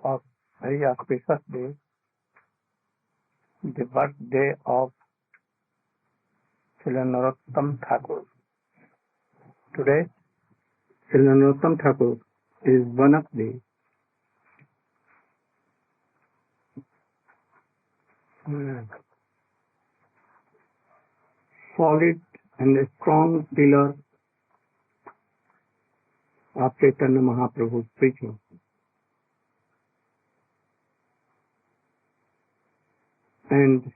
of very auspicious day, the birthday of Srila Narottama Thakura. Today, Srila Narottama Thakura is one of the solid and strong pillar of Chaitanya Mahaprabhu's preaching. And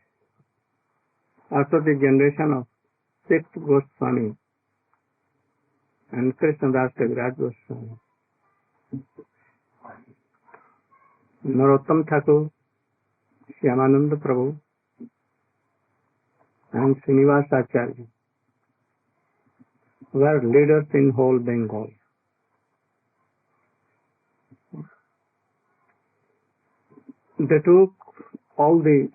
after the generation of sixth Goswami and Krishnadas Kaviraj Goswami, Narottama Thakur, Shyamananda Prabhu, and Srinivas Acharya were leaders in whole Bengal. They took all the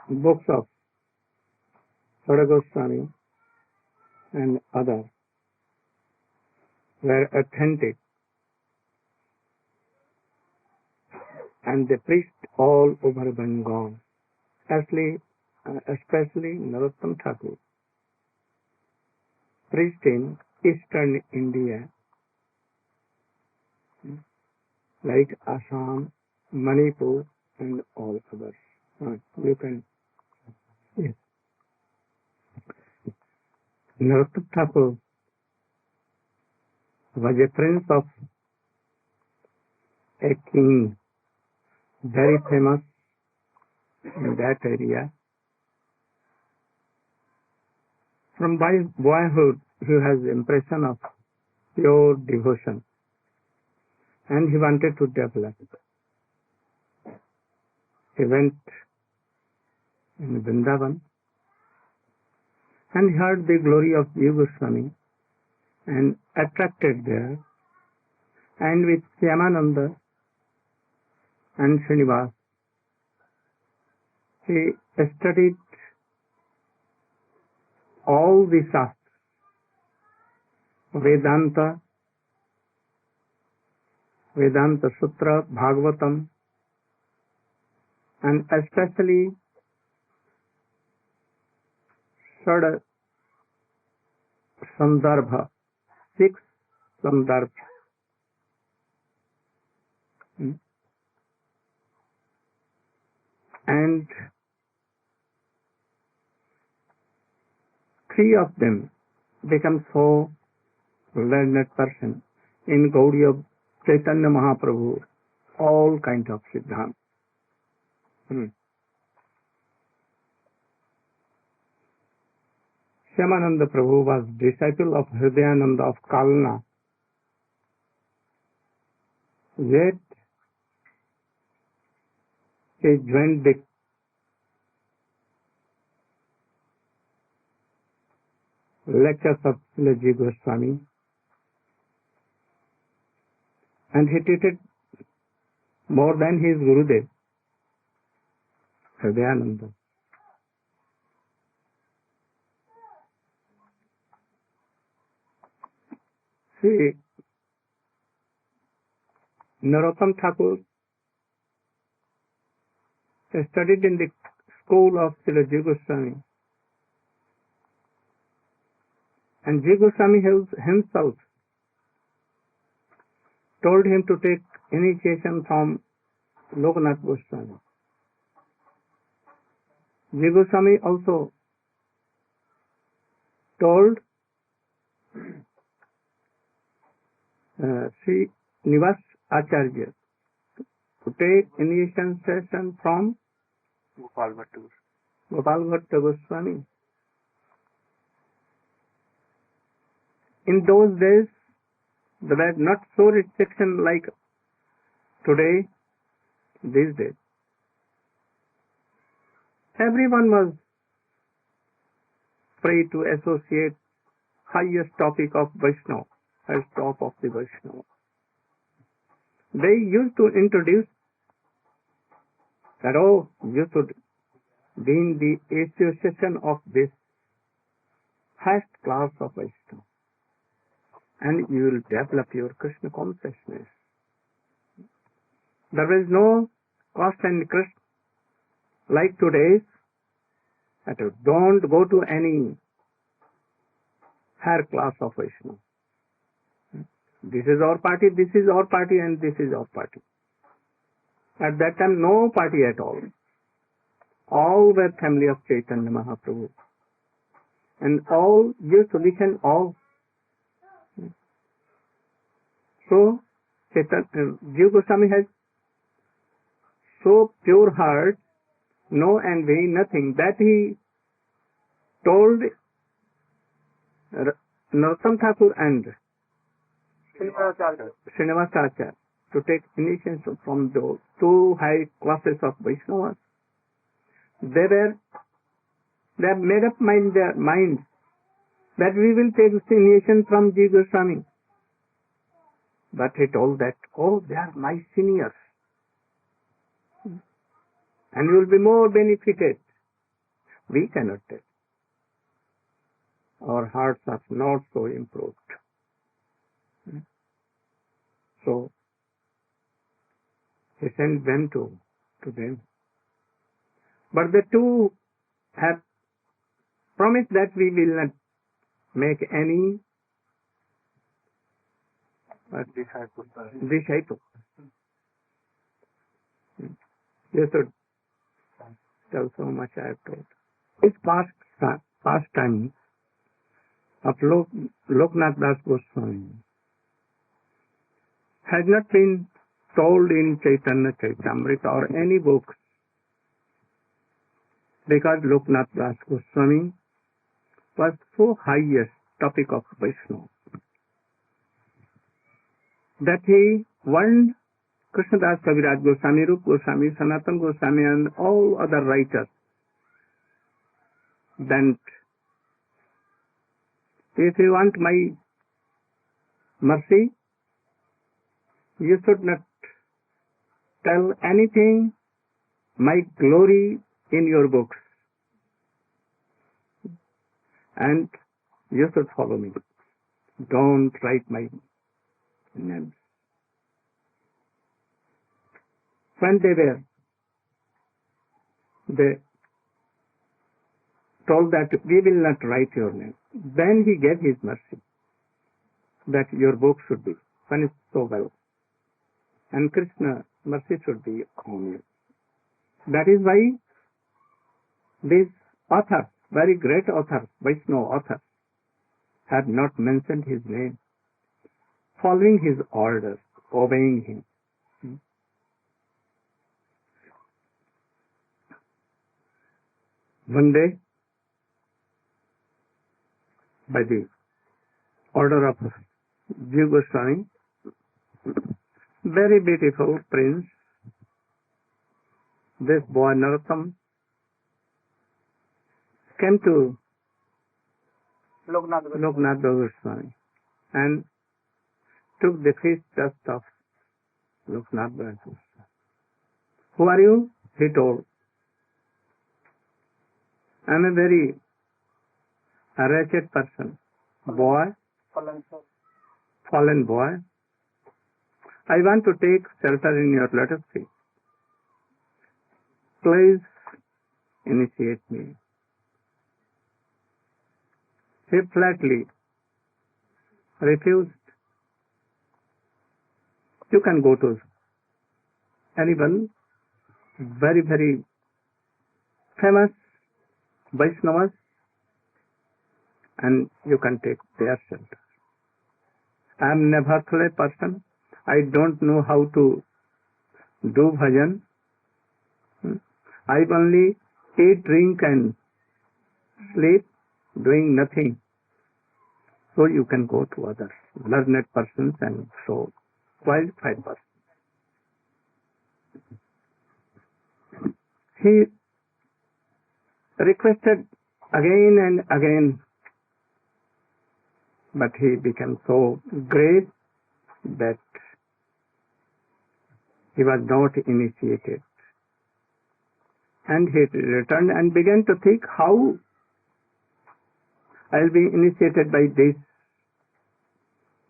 books of Srila Goswami and others were authentic, and they preached all over Bengal, especially Narottama Thakur preached in eastern India like Assam, Manipur, and all others. You can, yes. Narottama Thakur was a prince of a king, very famous in that area. From boyhood, he has the impression of pure devotion, and he wanted to develop. He went in Vrindavan and heard the glory of Jiva Goswami and attracted there, and with Shyamananda and Srinivas, he studied all the Shastras, Vedanta Sutra, Bhagavatam, and especially Shad Sandarbha, 6 Sandarbha. And 3 of them become so learned person in Gaudiya Chaitanya Mahaprabhu, all kinds of Siddhanta. Shyamananda Prabhu was disciple of Hridayananda of Kalna. Yet he joined the lectures of Srila Goswami, and he treated more than his Gurudev, Hridayananda. See, Narottama Thakur studied in the school of Srila Goswami, and Goswami himself told him to take initiation from Lokanath Goswami. Goswami also told Srinivas Acharya to take initiation session from Gopal Bhatta Goswami. In those days, there were not so restriction like today, these days. Everyone was free to associate highest topic of Vaishnava, highest top of the Vaishnava. They used to introduce that, you should be in the association of this highest class of Vaishnava. and you will develop your Krishna consciousness. There is no cost and Krishna like today's. Don't go to any higher class of Vaishnava. This is our party, this is our party, and this is our party. At that time, no party at all. All were family of Chaitanya Mahaprabhu. And all used to listen all. So, Jiva Goswami has so pure heart, no envy, nothing, that he told Narottama Thakur and Srinivasacharya to take initiation from those two high classes of Vaishnavas. They have made up their minds that we will take initiation from Jiva Goswami. But he told that, oh, they are my seniors, and you will be more benefited. We cannot take. Our hearts are not so improved. So, he sent them to them. But the two have promised that we will not make any disciple. You should tell so much I have told. It's past time of Loknath Das Goswami has not been told in Chaitanya Charitamrita or any books, because Loknath Das Goswami was so highest topic of Vaishnava that he warned Krishnadas Kaviraj Goswami, Rup Goswami, Sanatan Goswami, and all other writers that if you want my mercy, you should not tell anything, my glory, in your books, and you should follow me. Don't write my names. When they told that we will not write your name, then he gave his mercy that your book should be finished so well, and Krishna mercy should be on you. That is why these authors, very great authors, Vaishnava authors, have not mentioned his name, following his orders, obeying him. One day, by the order of Jiva Goswami, very beautiful prince, this boy Narottam, came to Loknath Goswami and took the feast dust of Loknath Goswami. Who are you? He told. I am a very wretched person, boy, fallen boy. I want to take shelter in your lotus feet. Please initiate me. He flatly refused. You can go to anyone, very, very famous Vaishnavas, and you can take their shelter. I am never a person. I don't know how to do bhajan. I only eat, drink, and sleep, doing nothing. So you can go to other learned persons and so qualified persons. He requested again and again, but he became so great that he was not initiated. And he returned and began to think how I will be initiated by this.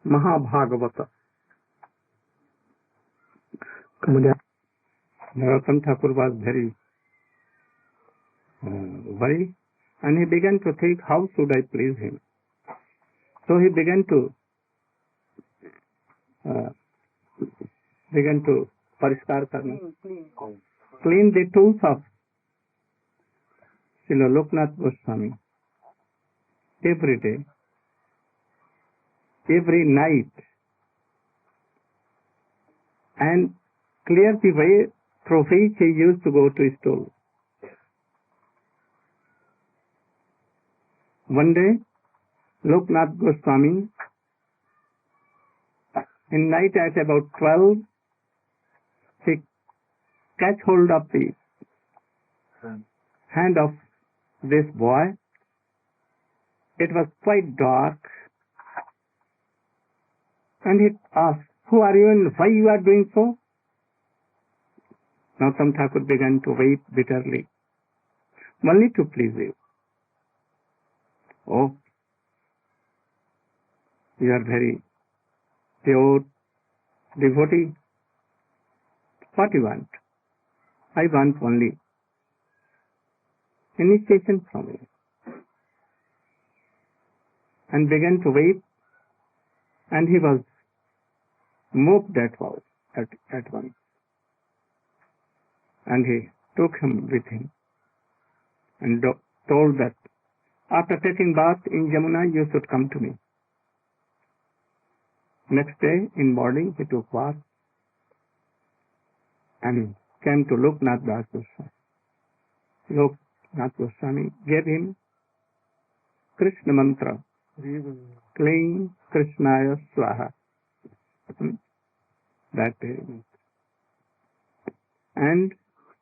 Mahabhagavata. Narottama Thakur was very worried, and he began to think, how should I please him? So he began to pariskar karna, clean the tools of Srila Narottama Goswami every day, every night, and clear the way through which he used to go to his stool. One day, Narottama Goswami, in night at about 12, he catch hold of the hand of this boy. It was quite dark, and he asked, who are you and why you are doing so? Narottama Thakur began to weep bitterly, only to please you. Oh, you are very pure devotee. What you want? I want only initiation from you. And began to weep, and he was moved at once. And he took him with him and told that after taking bath in Yamuna, you should come to me. Next day in morning he took bath and came to Narottama Goswami. Narottama Goswami gave him Krishna mantra, Kling Krishnaya Swaha. That and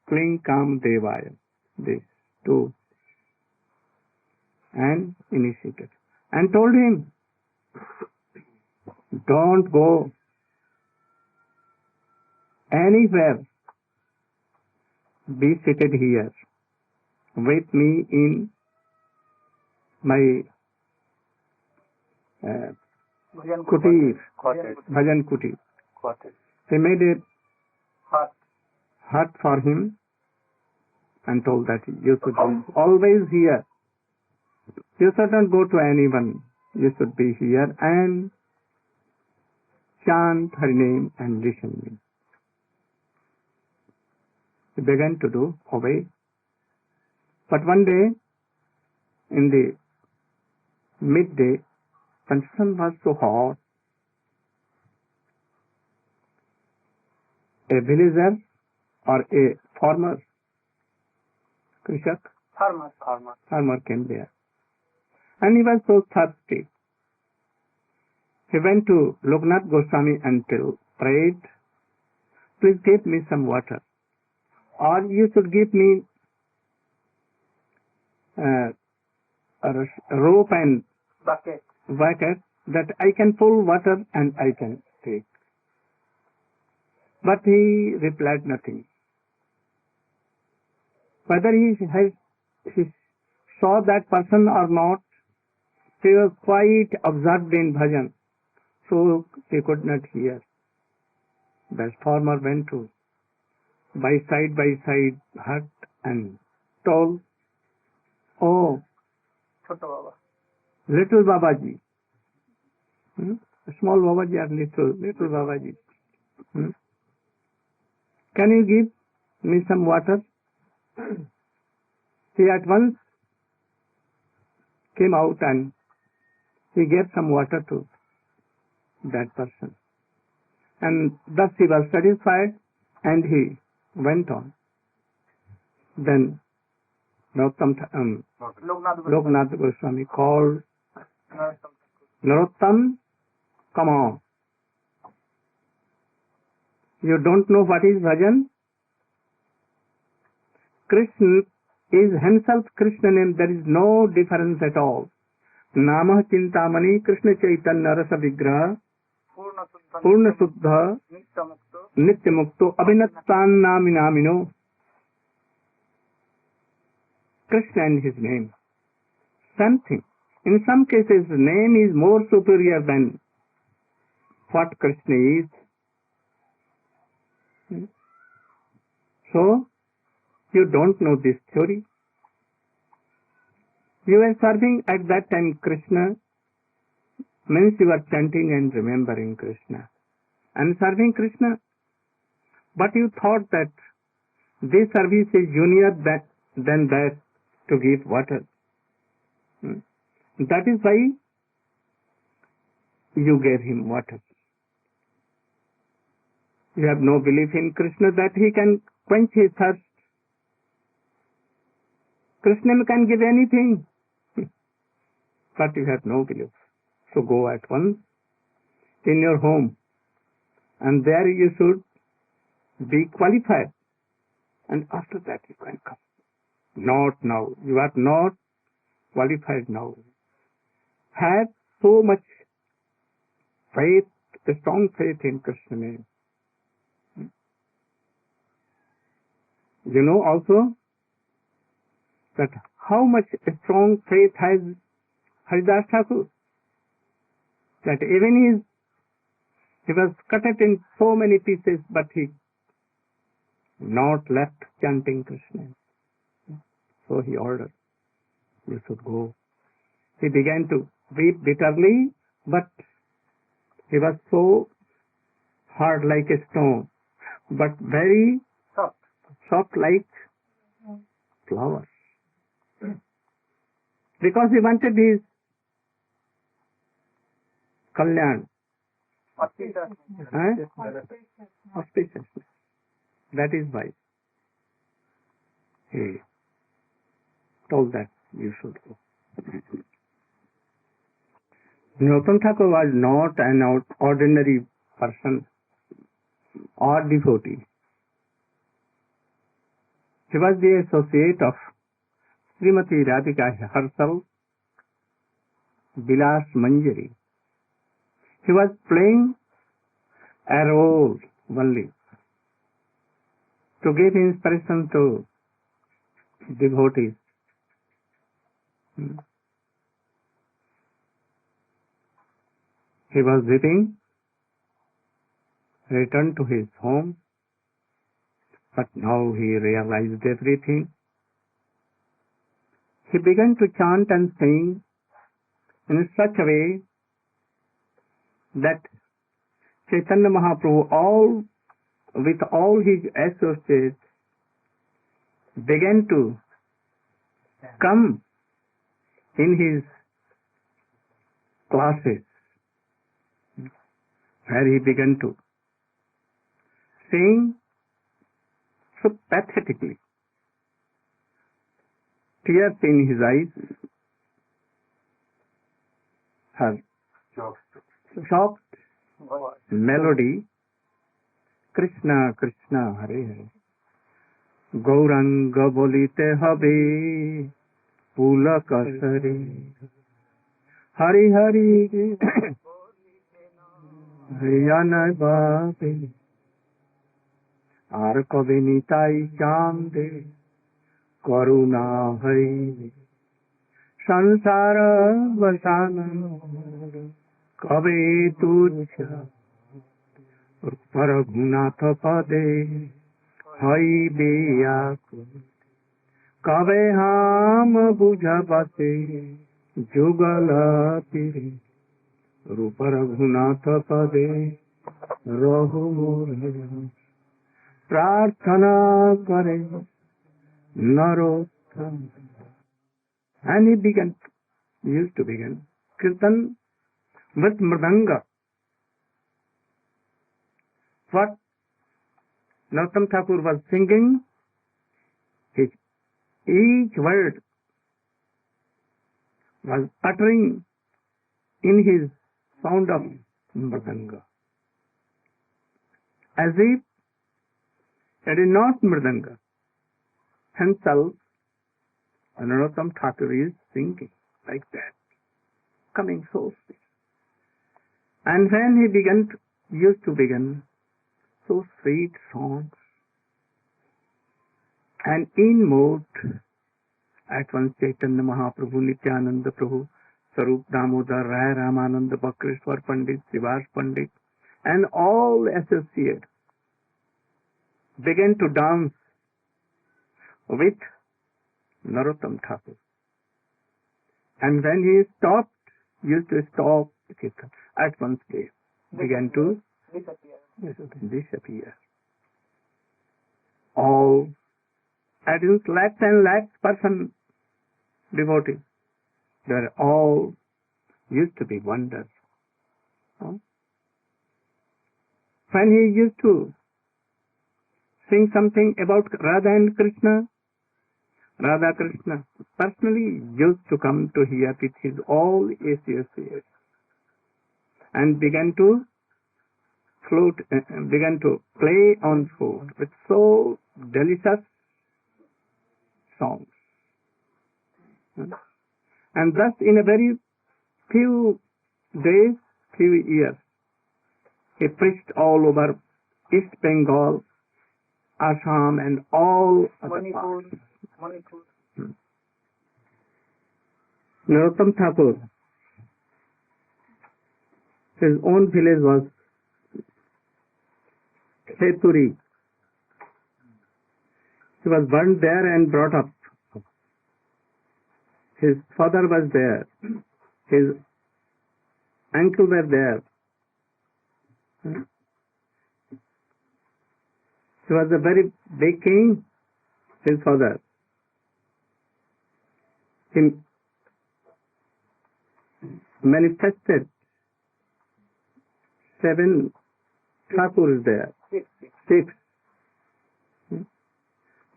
Kling Kam Devaya, these two, and initiated, and told him, don't go anywhere, be seated here with me in my kutir, bhajan kutir. He made a hut for him and told that you should be always here. You shouldn't go to anyone. You should be here and chant her name and listen to me. He began to obey. But one day, in the midday, when sun was so hot, a villager or a farmer came there. And he was so thirsty. He went to Narottama Goswami and prayed, please give me some water. Or you should give me a rope and bucket that I can pull water and I can take. But he replied nothing. Whether he saw that person or not, he was quite absorbed in bhajan, so he could not hear. The farmer went to by side hut and told, oh, little Babaji, small Babaji or little Babaji, can you give me some water? He at once came out and he gave some water to that person. And thus he was satisfied and he went on. Then Narottama Goswami called, Narottam, come on. You don't know what is bhajan? Krishna is himself Krishna name. There is no difference at all. Namah Chintamani Krishna Chaitanya Rasa Vigraha Purna Suddha Nitya Mukto Abhinattan Naminamino. Krishna and his name. Something. In some cases, name is more superior than what Krishna is. So, you don't know this theory. You are serving at that time Krishna, means you are chanting and remembering Krishna and serving Krishna. But you thought that this service is junior than that to give water. That is why you gave him water. You have no belief in Krishna that he can quench his thirst. Krishna can give anything, but you have no belief. So go at once in your home, and there you should be qualified, and after that you can come. Not now. You are not qualified now. Have so much faith, a strong faith in Krishna name. You know also that how much strong faith has Haridas Thakur. That even he was cut it in so many pieces, but he not left chanting Krishna. So he ordered, you should go. He began to weep bitterly, but he was so hard like a stone, but very soft like flowers. Because he wanted his kalyan, auspiciousness. That is why he told that you should go. Narottama Thakur was not an ordinary person or devotee. He was the associate of Srimati Radhika herself, Vilas Manjari. He was playing a role only to give inspiration to devotees. He was weeping, returned to his home, but now he realized everything. He began to chant and sing in such a way that Chaitanya Mahaprabhu, with all his associates, began to come in his classes, where he began to sing so pathetically, tears in his eyes, her soft melody, Krishna Krishna Hare Hare, Gauranga bolite habe pulaka sare, Hari Hari Haryana babe, Ar kabe nitai chande, Karuna hai Sansara vasana kabe tuchha Paragunatha pade hai beyaku kabe ham bujha base jugala tiri Ruparagunatha pade rahu muraya prarthana kare Narottama. And he used to begin Kirtan with Mridanga. What Narottama Thakur was singing, each word was uttering in his sound of Mridanga. As if it is not Mridanga. Himself, Narottama Thakur is singing like that, coming so sweet. And when he used to begin so sweet songs, and in mode, at once Chaitanya Mahaprabhu, Nityananda Prabhu, Sarup Damodar, Rai Ramananda, Bakrishwar Pandit, Srivas Pandit, and all associates began to dance with Narottama Thakura. And when he stopped, used to stop, at once they began to disappear. All, at least lakhs and lakhs person devotees, they were all used to be wonders. When he used to sing something about Radha and Krishna, Radha Krishna personally used to come to hear with his all associates and began to began to play on flute with so delicious songs. And thus in a very few days, few years, he preached all over East Bengal, Assam and all other parts. Narottama Thakura, his own village was Kheturi. He was burned there and brought up. His father was there. His uncle were there. He was a very big king, his father. He manifested 7 Thakurs there. 6.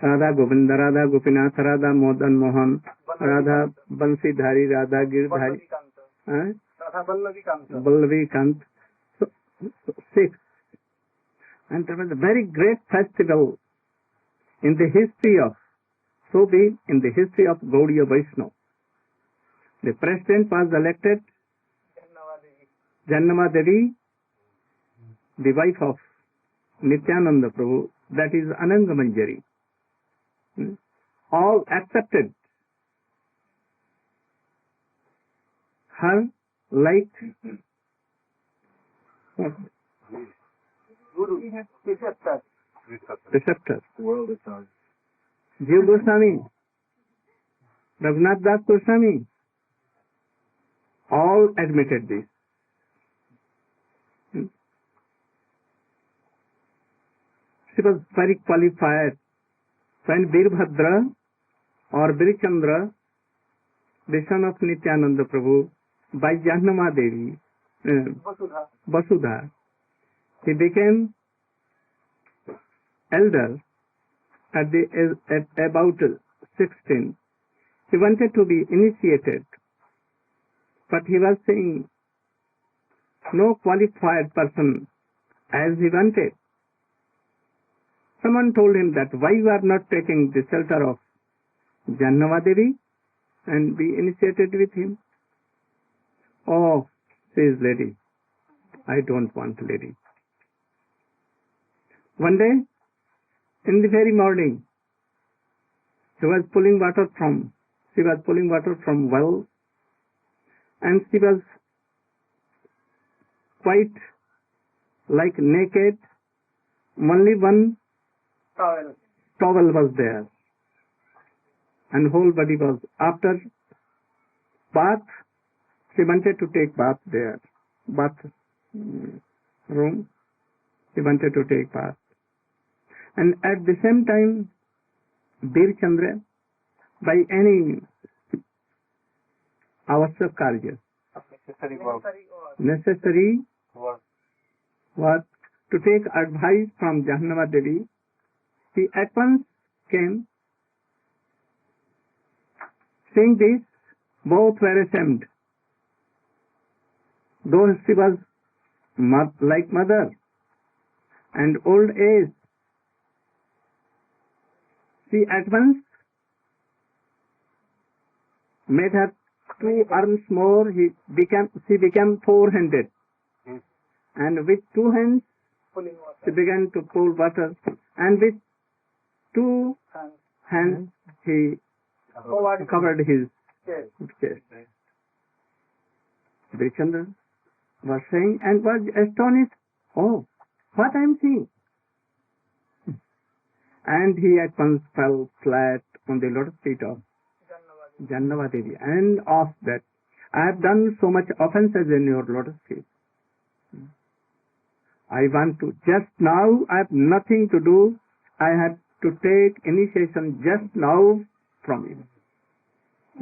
Radha Govinda, Radha Gopinath, Radha Modan Mohan, Radha Bansi Dhari, Radha Girdhari, Ballavi Kant. So 6. And there was a very great festival in the history of, so be in the history of Gaudiya Vaishnava. The president was elected Jannama Devi, the wife of Nityananda Prabhu, that is Ananga Manjari. All accepted her like receptor. Jiv Goswami, Raghunath Das Goswami, all admitted this. She was very qualified. When Birbhadra or Birchandra, the son of Nityananda Prabhu, by Jannama Devi, Vasudha, he became elder at about 16. He wanted to be initiated, but he was saying no qualified person as he wanted. Someone told him that why you are not taking the shelter of Jannama Devi and be initiated with him. Oh, says lady, I don't want lady. One day, in the very morning, she was pulling water from well, and she was quite like naked. Only one towel was there, and whole body was. After bath, she wanted to take bath there, bath room. She wanted to take bath, and at the same time, Bir Chandra, by any avasyak karya, necessary was to take advice from Jannama Devi. He at once came. Seeing this, both were ashamed. Though she was like mother and old age, she at once made her 2 arms more. She became 4-handed, and with 2 hands she began to pull water, and with 2 hands he covered his chest. Brichandra was saying and was astonished Oh, what I am seeing? And he at once fell flat on the lotus feet of Jannava Devi and asked that, I have done so much offenses in your lotus feet. I want to, just now I have nothing to do. I have to take initiation just now from you.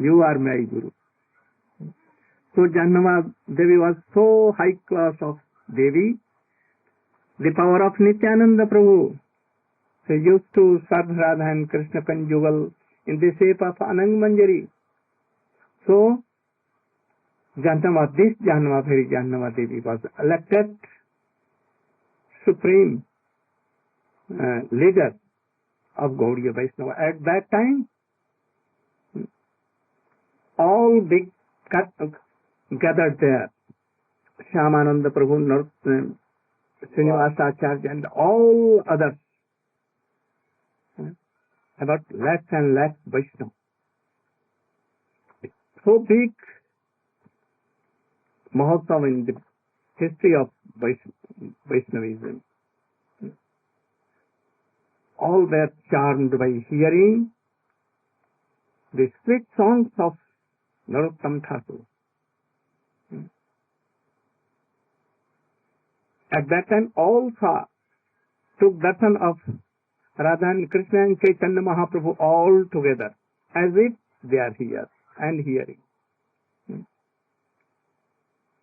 You are my Guru. So Jannava Devi was so high class of Devi, the power of Nityananda Prabhu. She used to serve Radha and Krishna conjugal in the shape of Anang Manjari. So Jannava, this Jannava, very Jannava Devi was elected supreme leader of Gaudiya Vaishnava. At that time, all big gathered there. Shyamananda Prabhu, Srinivasacharya and all others. About lakhs and lakhs Vaishnava. So big Mahotsav in the history of Vaishnavism. All were charmed by hearing the sweet songs of Narottama Thakura. At that time, all took darshan of Radha and Krishna and Chaitanya Mahaprabhu all together, as if they are here and hearing.